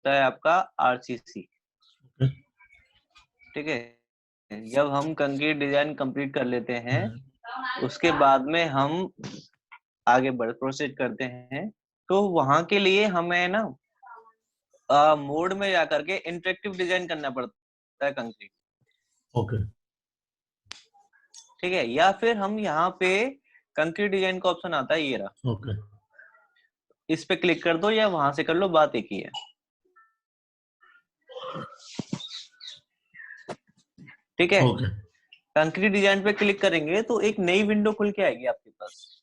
होता है आपका आरसीसी। ठीक है, जब हम कंक्रीट डिजाइन कंप्लीट कर लेते हैं उसके बाद में हम आगे प्रोसीड करते हैं, तो वहां के लिए हमें ना मोड में जाकर के इंटरेक्टिव डिजाइन करना पड़ता है कंक्रीट। ओके ठीक है, या फिर हम यहाँ पे कंक्रीट डिजाइन का ऑप्शन आता है, ये रहा। ओके इस पे क्लिक कर दो या वहां से कर लो, बात एक ही है। ठीक है, ओके कंक्रीट डिजाइन पे क्लिक करेंगे तो एक नई विंडो खुल के आएगी आपके पास।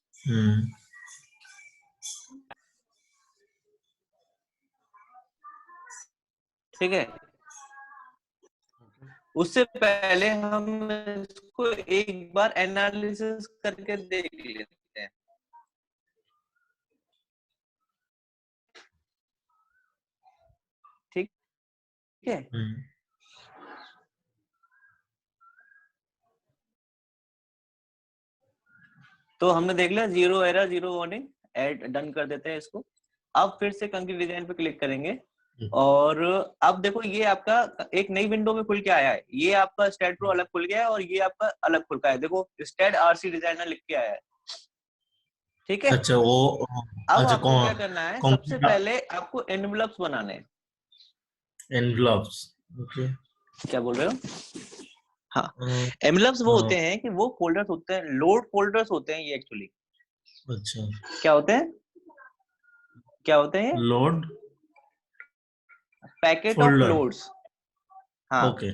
ठीक है, उससे पहले हम इसको एक बार एनालिसिस करके देख लेते हैं। ठीक है, तो हमने देख लिया, zero error zero warning, add done कर देते हैं इसको। अब फिर से कंक्रीट डिजाइन पे क्लिक करेंगे और अब देखो ये आपका एक नई विंडो में खुल के आया है। ये आपका स्टैट प्रो अलग खुल गया है और ये आपका अलग खुल का है। देखो स्टैट आरसी डिजाइनर लिख के आया है। ठीक है, अच्छा वो अब अच्छा आपको क्या करना है, सबसे पहले आपको एनवलप्स बनाने हैं। एनवलप्स ओके क्या बोल रहे हो? हाँ, एनवलप्स वो होते हैं कि वो फोल्डर्स होते हैं, लोड फोल्डर्स होते हैं ये एक्चुअली। अच्छा क्या होते हैं, क्या होते हैं? Load packet of folder loads. हाँ, ओके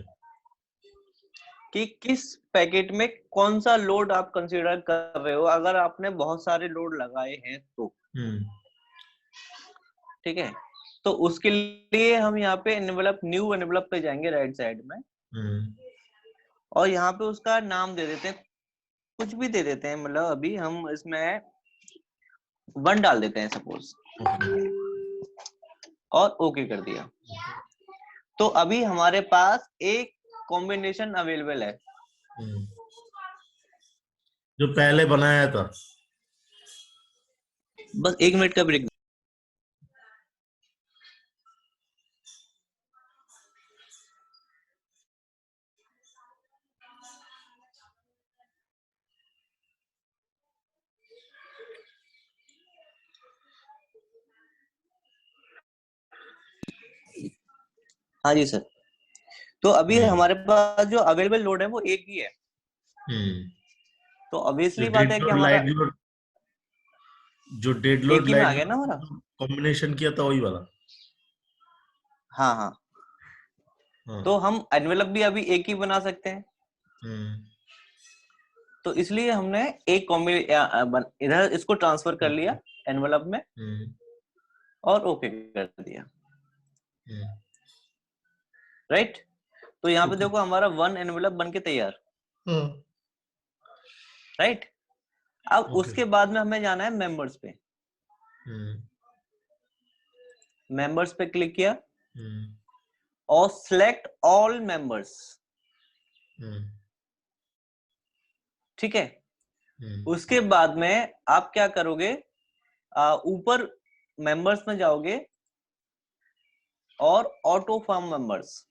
कि किस पैकेट में कौन सा लोड आप कंसीडर कर रहे हो, अगर आपने बहुत सारे लोड लगाए हैं तो। ठीक है, तो उसके लिए हम यहाँ पे एनवेलप, न्यू एनवेलप पे जाएंगे राइट साइड में, और यहाँ पे उसका नाम दे देते हैं, कुछ भी दे देते हैं। मतलब अभी हम इसमें 1 डाल देते हैं सपोज, और ओके कर दिया। तो अभी हमारे पास एक कॉम्बिनेशन अवेलेबल है जो पहले बनाया था। बस 1 मिनट का ब्रेक। हाँ जी सर, तो अभी हमारे पास जो अवेलेबल लोड है वो एक ही है। तो ऑब्वियसली बात है कि हमारा जो डेड लोड एक ही में आ लाइट गया ना हमारा। कॉम्बिनेशन किया था वही वाला। हाँ हाँ, तो हम एनवेलप भी अभी एक ही बना सकते हैं। तो इसलिए हमने एक इधर इसको ट्रांसफर कर लिया एनवेलप में और ओके कर दिया। राइट, तो यहाँ पे देखो हमारा 1 एनवेलप बन के तैयार। राइट, अब उसके बाद में हमें जाना है मेंबर्स पे। मेंबर्स पे क्लिक किया और सिलेक्ट ऑल मेंबर्स। ठीक है, उसके बाद में आप क्या करोगे, ऊपर मेंबर्स में जाओगे और ऑटो फॉर्म मेंबर्स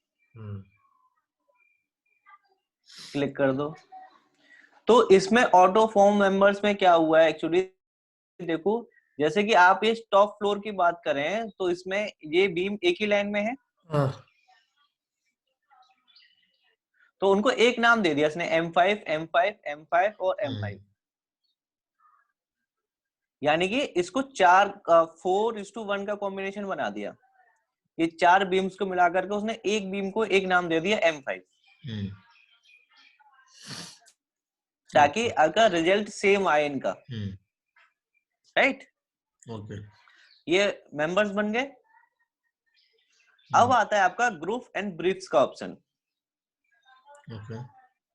क्लिक कर दो। तो इसमें ऑटो फॉर्म मेंबर्स में क्या हुआ है एक्चुअली, देखो जैसे कि आप ये टॉप फ्लोर की बात करें तो इसमें ये बीम एक ही लाइन में है, तो उनको एक नाम दे दिया इसने, M5 M5 M5 और M5। यानी कि इसको 4:1 का कॉम्बिनेशन बना दिया। ये 4 बीम्स को मिलाकर के उसने एक बीम को एक नाम दे दिया M5, ताकि अगर रिजल्ट सेम आए इनका। राइट, ओके ये मेंबर्स बन गए। अब आता है आपका ग्रुप एंड ब्रिक्स का ऑप्शन।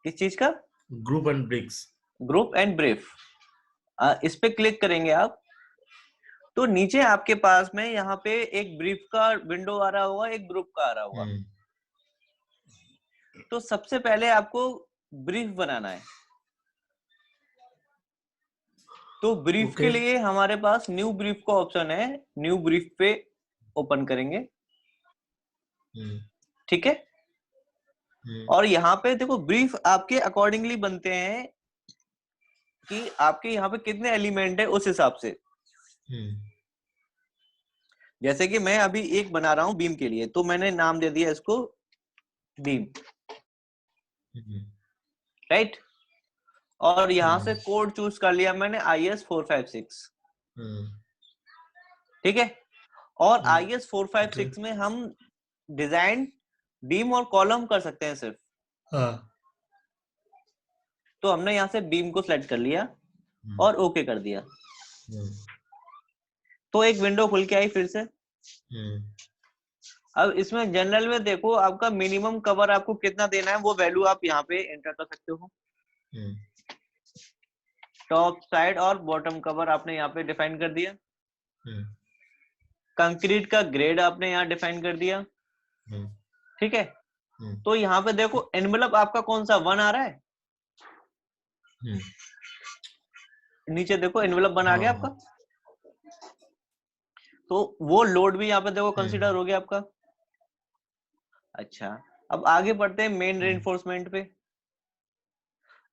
किस चीज का? Group and bricks. Group and brief, इस पे क्लिक करेंगे आप तो नीचे आपके पास में यहाँ पे एक ब्रीफ का विंडो आ रहा होगा, एक ग्रुप का आ रहा होगा। तो सबसे पहले आपको ब्रीफ बनाना है। तो ब्रीफ के लिए हमारे पास न्यू ब्रीफ का ऑप्शन है, न्यू ब्रीफ पे ओपन करेंगे। ठीक है। और यहाँ पे देखो ब्रीफ आपके अकॉर्डिंगली बनते हैं कि आपके यहाँ पे कितने एलिमेंट है उस हिसाब से। जैसे कि मैं अभी एक बना रहा हूं बीम के लिए, तो मैंने नाम दे दिया इसको बीम, राइट। और यहां से कोड चूज कर लिया मैंने IS 456, ठीक है। और IS 456 में हम डिजाइन बीम और कॉलम कर सकते हैं सिर्फ। तो हमने यहाँ से बीम को सिलेक्ट कर लिया और ओके कर दिया, तो एक विंडो खुल के आई फिर से। अब इसमें जनरल में देखो आपका मिनिमम कवर आपको कितना देना है वो वैल्यू आप यहाँ पे एंटर कर सकते हो। टॉप साइड और बॉटम कवर आपने यहाँ पे डिफाइन कर दिया। कंक्रीट का ग्रेड आपने यहाँ डिफाइन कर दिया, ठीक है। तो यहाँ पे देखो एनवेलप आपका कौन सा 1 आ रहा है, नीचे देखो एनवेलप बना गया आपका। तो वो लोड भी यहाँ पे देखो कंसीडर हो गया आपका। अच्छा, अब आगे बढ़ते हैं मेन रेनफोर्समेंट पे।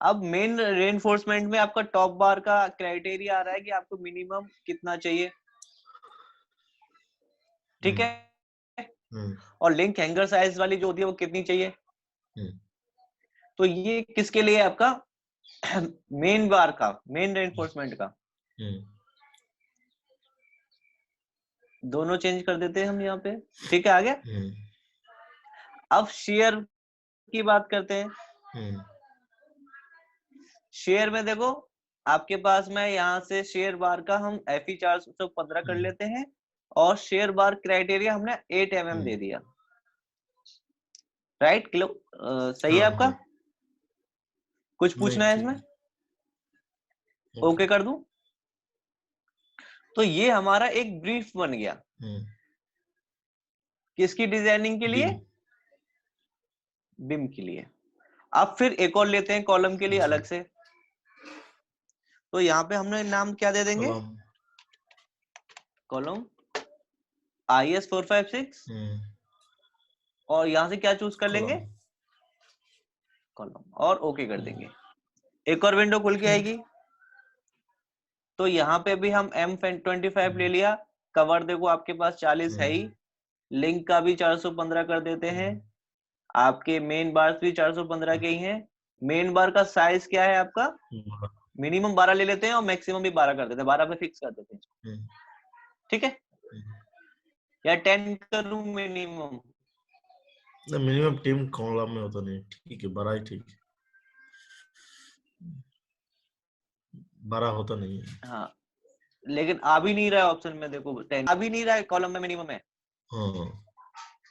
अब मेन रेनफोर्समेंट में आपका टॉप बार का क्राइटेरिया आ रहा है कि आपको मिनिमम कितना चाहिए, ठीक है। और लिंक हैंगर साइज वाली जो होती है वो कितनी चाहिए। तो ये किसके लिए आपका मेन बार का, मेन रेनफोर्समेंट का। दोनों चेंज कर देते हैं हम यहाँ पे, ठीक है। आ गया। अब शेयर की बात करते हैं। शेयर में देखो आपके पास में यहाँ से शेयर बार का हम FE 415 कर लेते हैं, और शेयर बार क्राइटेरिया हमने 8 mm दे दिया, राइट। सही है आपका। कुछ पूछना है इसमें, ओके कर दूं। तो ये हमारा एक ब्रीफ बन गया किसकी डिजाइनिंग के लिए, बीम के लिए। अब फिर एक और लेते हैं कॉलम के लिए अलग से। तो यहाँ पे हमने नाम क्या दे देंगे, कॉलम IS 456, और यहाँ से क्या चूज कर लेंगे, कॉलम, और ओके कर देंगे। एक और विंडो खुल के आएगी। तो यहाँ पे भी हम M25 ले लिया। कवर देखो आपके पास 40 है ही, लिंक का भी 415 कर देते हैं। आपके मेन बार भी 415 के ही हैं। मेन बार का साइज क्या है आपका, मिनिमम 12 ले लेते हैं और मैक्सिमम भी 12 कर देते हैं, 12 पे फिक्स कर देते हैं, ठीक है। या 10 करूं मिनिमम, मिनिमम टीम कॉलम में होता नहीं, ठीक है 12 ही ठीक है, 12 होता नहीं है। हाँ, लेकिन आ भी नहीं रहा है ऑप्शन में, देखो 10 आ भी नहीं रहा है कॉलम में, मिनिमम है।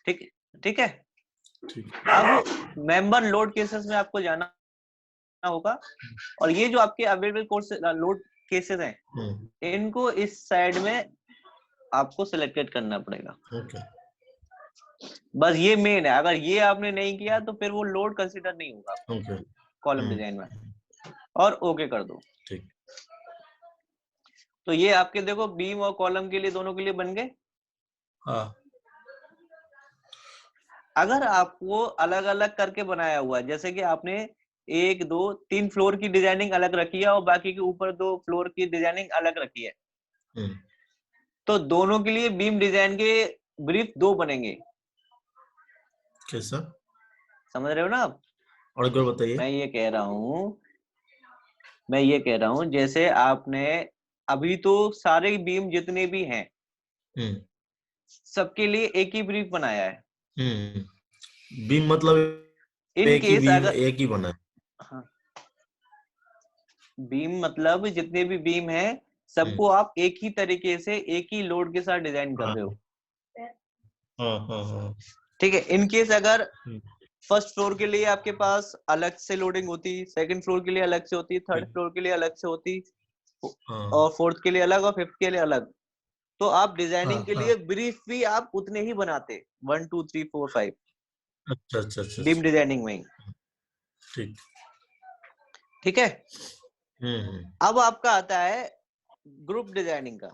ठीक है, ठीक है। अब मेंबर लोड केसेस में आपको जाना होगा, और ये जो आपके अवेलेबल कोर्स लोड केसेस हैं इनको इस साइड में आपको सिलेक्टेड करना पड़ेगा। बस ये मेन है, अगर ये आपने नहीं किया तो फिर वो लोड कंसीडर नहीं होगा कॉलम डिजाइन में। और ओके कर दो, ठीक। तो ये आपके देखो बीम और कॉलम के लिए दोनों के लिए बन गए। अगर आपको अलग अलग करके बनाया हुआ है, जैसे कि आपने 1 2 3 फ्लोर की डिजाइनिंग अलग रखी है और बाकी के ऊपर 2 फ्लोर की डिजाइनिंग अलग रखी है, तो दोनों के लिए बीम डिजाइन के ब्रीफ 2 बनेंगे। कैसा, समझ रहे हो ना आप? और एक बार बताइए। मैं ये कह रहा हूं जैसे आपने अभी तो सारे बीम जितने भी हैं सबके लिए एक ही ब्रीफ बनाया है। बीम मतलब इन एक ही केस बीम अगर एक ही बना है। हाँ, बीम मतलब जितने भी बीम है सबको आप एक ही तरीके से एक ही लोड के साथ डिजाइन कर रहे हो। ठीक है। इन केस अगर फर्स्ट फ्लोर के लिए आपके पास अलग से लोडिंग होती, सेकंड फ्लोर के लिए अलग से होती, थर्ड फ्लोर के लिए अलग से होती, और फोर्थ के लिए अलग और फिफ्थ के लिए अलग, तो आप डिजाइनिंग के लिए ब्रीफ भी आप उतने ही बनाते 1 2 3 4 5। अच्छा बीम डिजाइनिंग में ठीक, ठीक है। अब आपका आता है ग्रुप डिजाइनिंग का।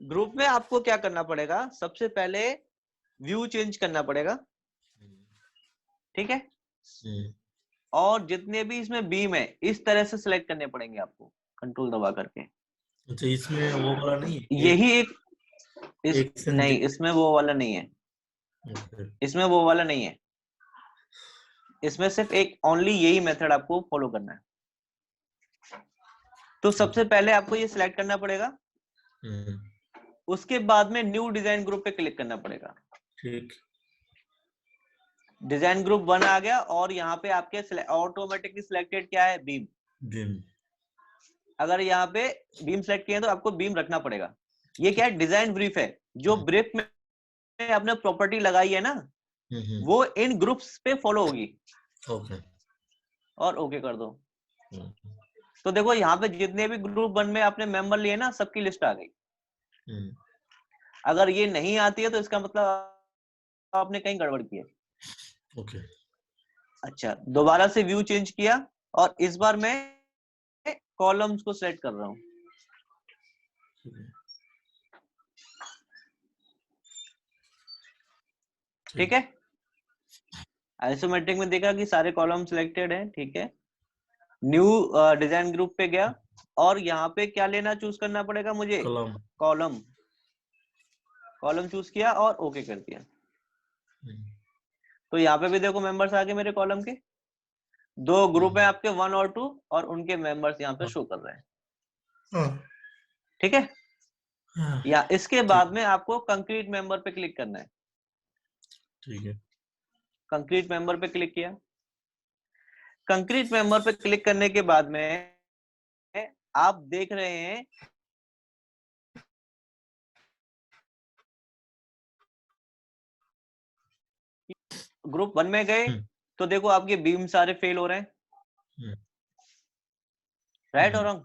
ग्रुप में आपको क्या करना पड़ेगा, सबसे पहले व्यू चेंज करना पड़ेगा, ठीक है, और जितने भी इसमें बीम है इस तरह से सिलेक्ट करने पड़ेंगे आपको कंट्रोल दबा करके। अच्छा, इसमें वो वाला नहीं है? यही एक एक से नहीं, नीचे? इसमें वो वाला नहीं है, Okay. इसमें वो वाला नहीं है, इसमें सिर्फ एक ओनली यही मेथड आपको फॉलो करना है। तो सबसे पहले आपको ये सिलेक्ट करना पड़ेगा, उसके बाद में न्यू डिजाइन ग्रुप पे क्लिक करना पड़ेगा। ठीक। डिजाइन ग्रुप 1 आ गया और यहाँ पे आपके ऑटोमेटिकली सिलेक्टेड क्या है, बीम। बीम। अगर यहाँ पे बीम सेलेक्ट किए तो आपको बीम रखना पड़ेगा। ये क्या है, डिजाइन ब्रीफ है, जो ब्रीफ में आपने प्रॉपर्टी लगाई है ना, वो इन ग्रुप्स पे फॉलो होगी। ओके। और ओके कर दो। तो देखो यहाँ पे जितने भी ग्रुप 1 में आपने मेंबर लिए ना, सबकी लिस्ट आ गई। अगर ये नहीं आती है तो इसका मतलब आपने कहीं गड़बड़ की है। ओके। अच्छा, दोबारा से व्यू चेंज किया और इस बार मैं कॉलम्स को सेलेक्ट कर रहा हूँ। ठीक है, आइसोमेट्रिक में देखा कि सारे कॉलम सिलेक्टेड हैं, ठीक है। न्यू डिजाइन ग्रुप पे गया और यहाँ पे क्या लेना, चूज करना पड़ेगा मुझे, कॉलम। कॉलम चूज किया और ओके कर दिया। तो यहाँ पे भी देखो मेंबर्स आ गए मेरे कॉलम के। 2 ग्रुप है आपके, 1 और 2, और उनके मेंबर्स यहाँ पे शो कर रहे हैं। ठीक है, या इसके बाद में आपको कंक्रीट मेंबर पे क्लिक करना है। ठीक है, कंक्रीट मेंबर पे क्लिक किया। कंक्रीट मेंबर पे क्लिक करने के बाद में आप देख रहे हैं ग्रुप 1 में गए तो देखो आपके बीम सारे फेल हो रहे हैं, राइट और रॉन्ग।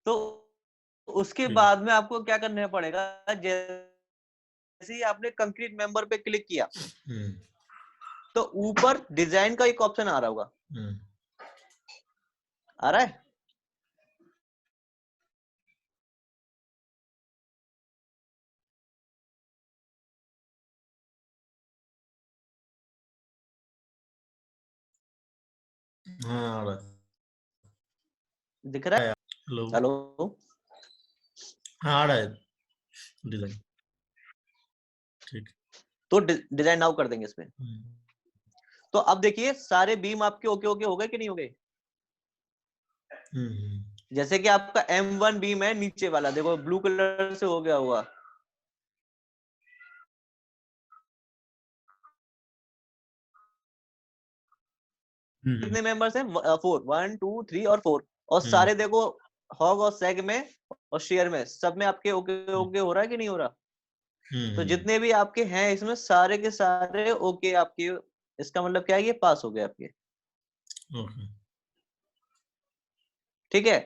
तो उसके बाद में आपको क्या करना पड़ेगा, जैसे ही आपने कंक्रीट मेंबर पे क्लिक किया तो ऊपर डिजाइन का एक ऑप्शन आ रहा होगा, आ रहा है। हाँ आ रहा है, दिख रहा है। हेलो। हेलो, हाँ आ रहा है डिजाइन। ठीक। तो डिजाइन नाउ कर देंगे इसमें। तो अब देखिए सारे बीम आपके ओके ओके हो गए कि नहीं हो गए। जैसे कि आपका M1 बीम है नीचे वाला, देखो ब्लू कलर से हो गया हुआ। कितने मेंबर्स हैं, 4, 1 2 3 और 4, और सारे देखो हॉग और सैग में और शेयर में सब में आपके ओके ओके हो रहा है कि नहीं हो रहा। तो जितने भी आपके हैं इसमें सारे के सारे ओके आपके, इसका मतलब क्या है, ये पास हो गए आपके। ठीक है,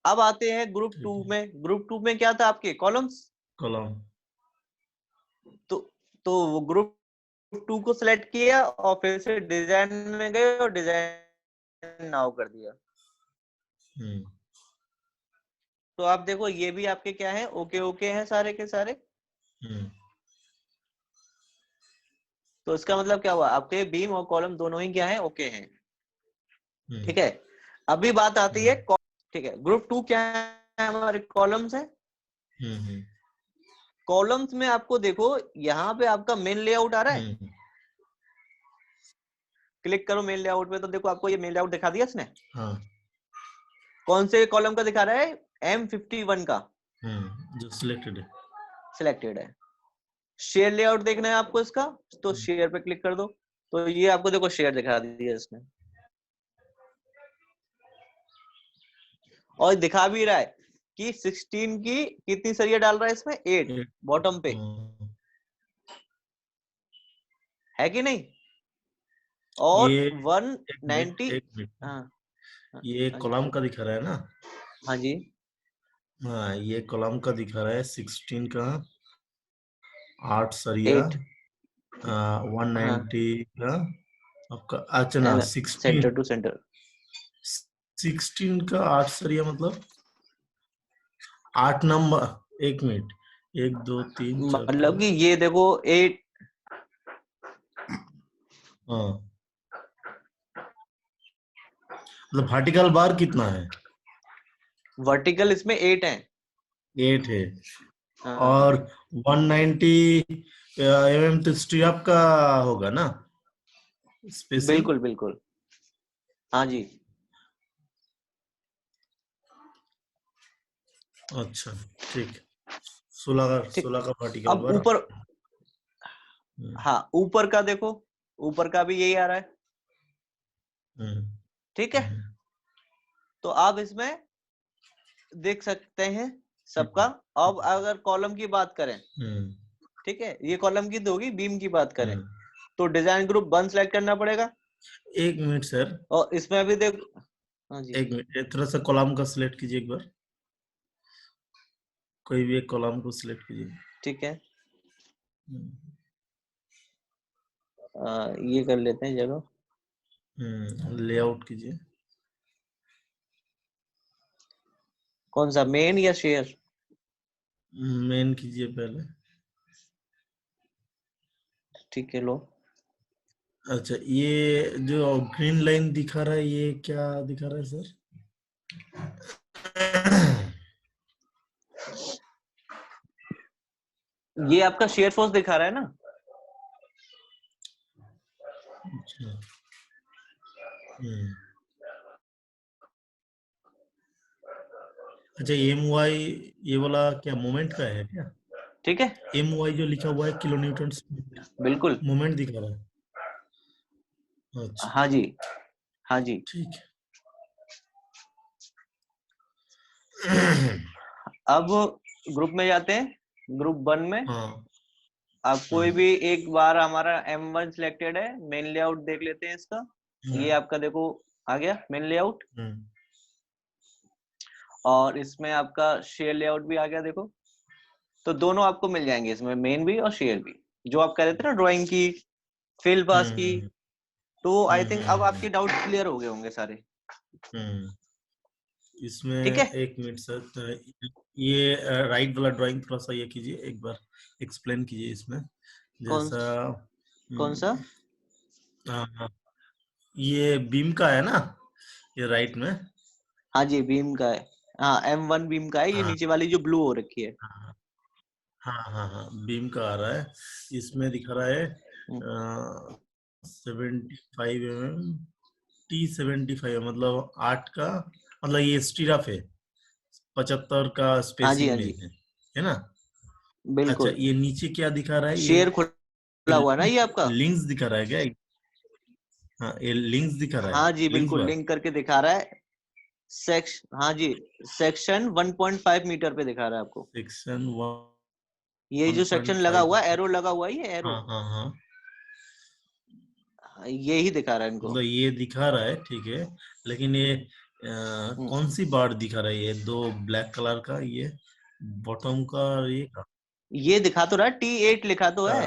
अब आते हैं ग्रुप 2 में। ग्रुप 2 में क्या था आपके, कॉलम्स। कॉलम। तो वो ग्रुप 2 को सिलेक्ट किया और फिर से डिजाइन में गए और डिजाइन नाउ कर दिया। तो आप देखो ये भी आपके क्या है, ओके ओके हैं सारे के सारे। तो इसका मतलब क्या हुआ, आपके बीम और कॉलम दोनों ही क्या है, ओके हैं। ठीक है, अभी बात आती है, ठीक है, ग्रुप 2 क्या है, हमारे कॉलम्स है। कॉलम्स में आपको देखो यहाँ पे आपका मेन लेआउट आ रहा है। क्लिक करो मेन लेआउट पे तो देखो आपको ये मेन लेआउट दिखा दिया इसने। हाँ। कौन से कॉलम का दिखा रहा है, M51 का। जो सिलेक्टेड है, सिलेक्टेड है। शेयर लेआउट देखना है आपको इसका, तो शेयर पे क्लिक कर दो। तो ये आपको देखो शेयर दिखा दिया इसने, और दिखा भी रहा है कि 16 की कितनी सरिया डाल रहा है इसमें, 8 बॉटम पे, है कि नहीं। और ये 190। एक मिनट, हाँ ये कॉलम का दिखा रहा है ना। हाँ जी, हाँ ये कॉलम का दिखा रहा है 16 का 8 सरिया, 190 का आपका, अच्छा ना 16 सेंटर टू सेंटर। 16 का 8 सरिया मतलब 8 नंबर, 1 मिनट, 1 2 3 4 मतलब 5। कि ये देखो 8, हाँ, मतलब वर्टिकल बार कितना है? वर्टिकल इसमें 8 है। 8 है। हाँ और 190 तो स्ट्रिप का होगा ना, स्पेसिंग? बिल्कुल बिल्कुल। हाँ जी। अच्छा, ठीक। 16 का ठीक। 16 का वर्टिकल अब बार। ऊपर, हाँ ऊपर का देखो, ऊपर का भी यही आ रहा है। हम्म, ठीक है, हम्म, तो आप इसमें देख सकते हैं सबका। हम्म, अब अगर कॉलम की बात करें, हम्म, ठीक है, ये कॉलम की तो होगी, बीम की बात करें हम्म। तो डिजाइन ग्रुप 1 सेलेक्ट करना पड़ेगा। 1 मिनट सर, और इसमें भी देख, हाँ जी 1 मिनट, थोड़ा सा कॉलम का सिलेक्ट कीजिए एक बार, कोई भी एक कॉलम को सिलेक्ट कीजिए। ठीक है। हम्म, ये कर लेते हैं चलो। लेआउट कीजिए। कौन सा, मेन या शेयर? मेन कीजिए पहले। ठीक है लो। अच्छा, ये जो ग्रीन लाइन दिखा रहा है, ये क्या दिखा रहा है सर? ये आपका शेयर फोर्स दिखा रहा है ना। अच्छा। हम्म। अच्छा, एम वाई, ये वाला क्या मोमेंट का है क्या? ठीक है एम वाई जो लिखा हुआ है किलो न्यूटन बिल्कुल। मोमेंट दिखा रहा है। अच्छा, हाँ जी, हाँ जी। ठीक है। अब ग्रुप में जाते हैं, ग्रुप 1 में। हाँ। अब कोई हम्म, भी एक बार, हमारा M1 सिलेक्टेड है, मेन लेआउट देख लेते हैं इसका। ये हम्म, आपका देखो आ गया मेन लेआउट। हम्म, और इसमें आपका शेयर लेआउट भी आ गया देखो। तो दोनों आपको मिल जाएंगे इसमें, मेन भी और शेयर भी, जो आप कह रहे थे ना ड्राइंग की, फील्ड पास की। हम्म, तो आई थिंक अब हम्म, आपके डाउट क्लियर हो गए होंगे सारे। हम्म। ठीक इसमें है। 1 मिनट सर, ये राइट वाला ड्राइंग थोड़ा सा ये कीजिए एक बार, एक्सप्लेन कीजिए इसमें, कौन जैसा कौन सा? हाँ, ये बीम का है ना, ये राइट में। हाँ जी बीम का है। हाँ M1 बीम का है, ये हाँ, नीचे वाली जो ब्लू हो रखी है। हाँ, हाँ, हाँ, हाँ, बीम का आ रहा है। इसमें दिख रहा है हम्म, 75 mm, T75, मतलब 8 का, मतलब ये स्टीरफ है, 75 का हाँ जी स्पेसिंग हाँ में जी है ना? अच्छा, बिल्कुल। ये नीचे क्या दिखा रहा है, शेयर ये खुला हुआ है ना ये आपका। लिंक्स दिखा रहा है क्या? हाँ, ये लिंक्स दिखा रहा है, हाँ जी लिंक्स बिल्कुल, बार। लिंक करके दिखा रहा है। हाँ जी, सेक्शन 1.5 मीटर पे दिखा रहा है आपको। सेक्शन ये जो सेक्शन लगा 1.5। हुआ है, एरो लगा हुआ है, ये एरो, हाँ, हाँ, हाँ, ये ही दिखा रहा है इनको। मतलब ये दिखा रहा है, ठीक है। लेकिन ये हम्म, कौन सी बार दिखा रहा है, ये दो ब्लैक कलर का, ये बॉटम का, ये ये दिखा तो रहा है, T8 लिखा तो है।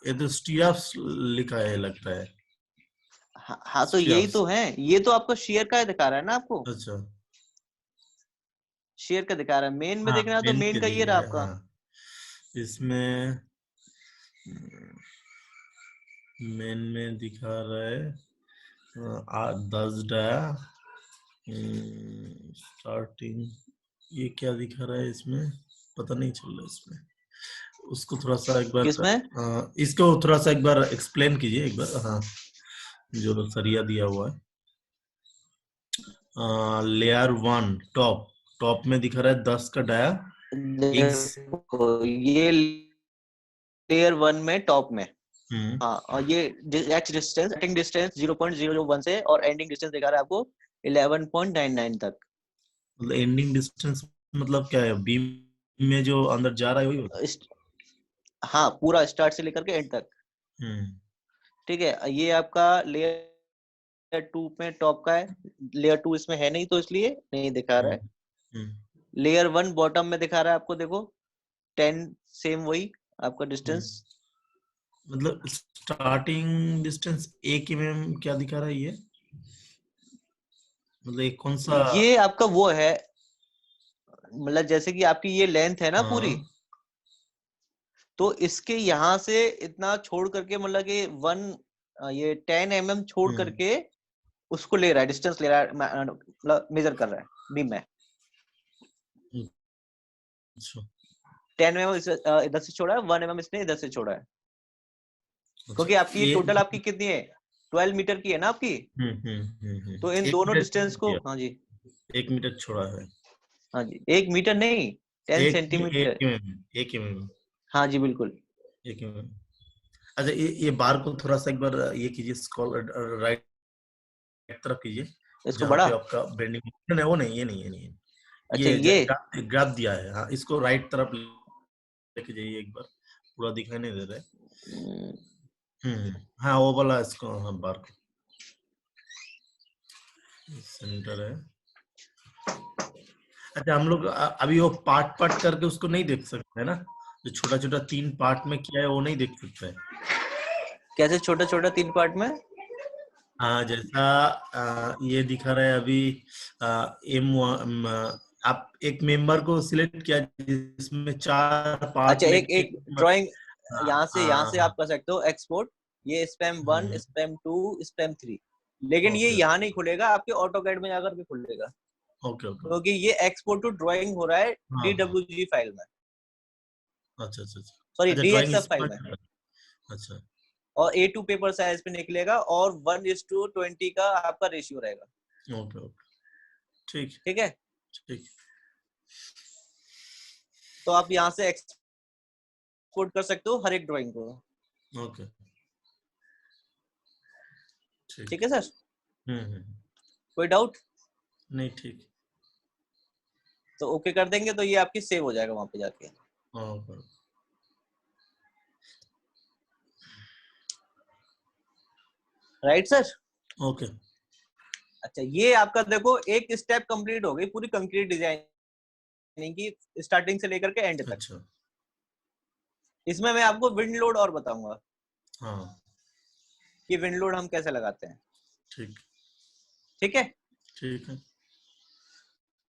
ये तो स्टीराप्स लिखा है लगता है। हाँ तो यही स्टीराप्स। तो है, ये तो आपको शेयर का दिखा रहा है ना आपको। अच्छा। शेयर का दिखा रहा है, मेन में हाँ, देखना है तो मेन मेन पे का दिख ये रहा रहा है, आपका। हाँ। इसमें मेन में दिखा रहा है 10 डाया स्टार्टिंग। ये क्या दिखा रहा है इसमें, पता नहीं चल रहा इसमें। उसको थोड़ा सा एक बार किसमें? इसको थोड़ा सा एक बार एक्सप्लेन कीजिए एक बार, हाँ, जो सरिया दिया हुआ है। लेयर 1 टॉप, टॉप में दिखा रहा है 10 का डाया एग्स। देखो ये लेयर 1 में टॉप में। हम्म, हाँ, और ये एक्स डिस्टेंस, स्टार्टिंग डिस्टेंस 0.001 से और एंडिंग डिस्टेंस दिखा रहा है आपको 11.99 तक। मतलब एंडिंग डिस्टेंस मतलब क्या है, बीम में जो अंदर जा रहा है वही होता हाँ पूरा स्टार्ट से लेकर के एंड तक। है? ठीक है, ये आपका लेयर 2 में टॉप का है। लेयर 2 इसमें है नहीं तो इसलिए नहीं दिखा रहा हम्म, है। हम्म, लेयर 1 बॉटम में दिखा रहा है आपको, देखो 10, सेम वही आपका हम्म। डिस्टेंस। मतलब स्टार्टिंग डिस्टेंस 1 mm क्या दिखा रहा है ये, मतलब एक कौन सा? ये आपका वो है, मतलब जैसे कि आपकी ये लेंथ है ना पूरी, हाँ तो इसके यहाँ से इतना छोड़ करके मतलब कि ये 10 mm छोड़ करके उसको ले रहा है, डिस्टेंस ले रहा है, मतलब मेजर कर रहा है बीम में। अच्छा 10 mm इधर से छोड़ा है, 1 mm इसने इधर से छोड़ा है, अच्छा क्योंकि आपकी ये टोटल आपकी कितनी है, 12 मीटर की है ना आपकी। तो इन 1 दोनों मीटर डिस्टेंस को, किया, हाँ जी 1 मीटर छोड़ा है, हाँ जी, 1 मीटर नहीं, 10 एक सेंटीमीटर। एक mm, एक mm, हाँ जी बिल्कुल। एक mm। अच्छा ये बार को थोड़ा सा एक बार ये कीजिए, स्क्रॉल राइट तरफ कीजिए, इसको जहाँ बड़ा, पे आपका बेंडिंग नहीं, वो नहीं, ये नहीं, अच्छा ये ये, ग्राफ दिया है, हाँ इसको राइट तरफ लेके जाइए एक बार, पूरा दिखाई नहीं दे रहा है। हाँ वो वाला इसको, हाँ बार को सेंटर है। अच्छा हम लोग अभी वो पार्ट पार्ट करके उसको नहीं देख सकते है ना, जो छोटा छोटा 3 पार्ट में किया है वो नहीं देख सकते है। कैसे छोटा छोटा 3 पार्ट में? हाँ जैसा ये दिखा रहा है अभी, एम आप एक मेंबर को सिलेक्ट किया जिसमें 4 पार्ट अच्छा एक लेके, एक ड्राइंग, हाँ यहाँ से हाँ आप कर सकते हो एक्सपोर्ट, ये स्पैम 1, हाँ, स्पैम 2, स्पैम 3, लेकिन ये ओके यहाँ नहीं खुलेगा, आपके ऑटोकैड में जाकर के खुलेगा, ओके ओके, क्योंकि ये एक्सपोर्ट टू ड्राइंग हो रहा है हाँ हाँ, DWG फाइल में, अच्छा अच्छा अच्छा, सॉरी अच्छा ड्राइंग DXF फाइल इसमें, में, अच्छा और A2 पेपर साइज पे निकलेगा, और 1:20 का आपका रेशियो रहेगा। ओके ओके, ठीक ठीक है, ठीक, तो आप यहाँ से एक्सपोर्ट कर सकते हो हर एक ड्राइंग को। ओके ठीक, ठीक है सर, हम्म, कोई डाउट? नहीं ठीक, तो ओके कर देंगे तो ये आपकी सेव हो जाएगा वहां पे जाके। Okay right sir. ओके, अच्छा ये आपका देखो एक स्टेप कंप्लीट हो गई पूरी कंक्रीट डिजाइनिंग की, स्टार्टिंग से लेकर के एंड तक। अच्छा इसमें मैं आपको विंड लोड और बताऊंगा हाँ कि विंड लोड हम कैसे लगाते हैं। ठीक, ठीक है, ठीक है,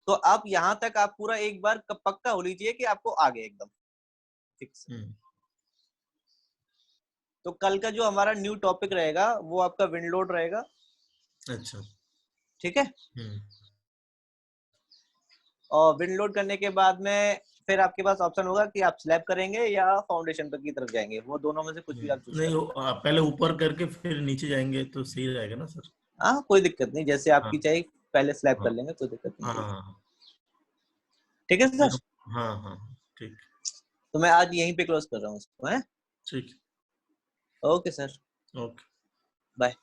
तो आप यहाँ तक आप पूरा एक बार पक्का हो लीजिए कि आपको आ गया एकदम फिक्स। तो कल का जो हमारा न्यू टॉपिक रहेगा वो आपका विंड लोड रहेगा। अच्छा, ठीक है, और विंड लोड करने के बाद में फिर आपके पास ऑप्शन होगा कि आप स्लैब करेंगे या फाउंडेशन तक की तरफ जाएंगे, वो दोनों में से कुछ भी आप चूज कर नहीं लेना। पहले ऊपर करके फिर नीचे जाएंगे तो सही रहेगा ना सर? हाँ कोई दिक्कत नहीं, जैसे हाँ आपकी चाहिए, पहले स्लैब कर हाँ लेंगे, कोई दिक्कत नहीं हाँ रहेगी। हाँ, ठीक है देखो, सर, हाँ हाँ ठीक, तो मैं आज यहीं पे क्लोज कर रहा हूँ इसको, है। ठीक, ओके सर, ओके, बाय।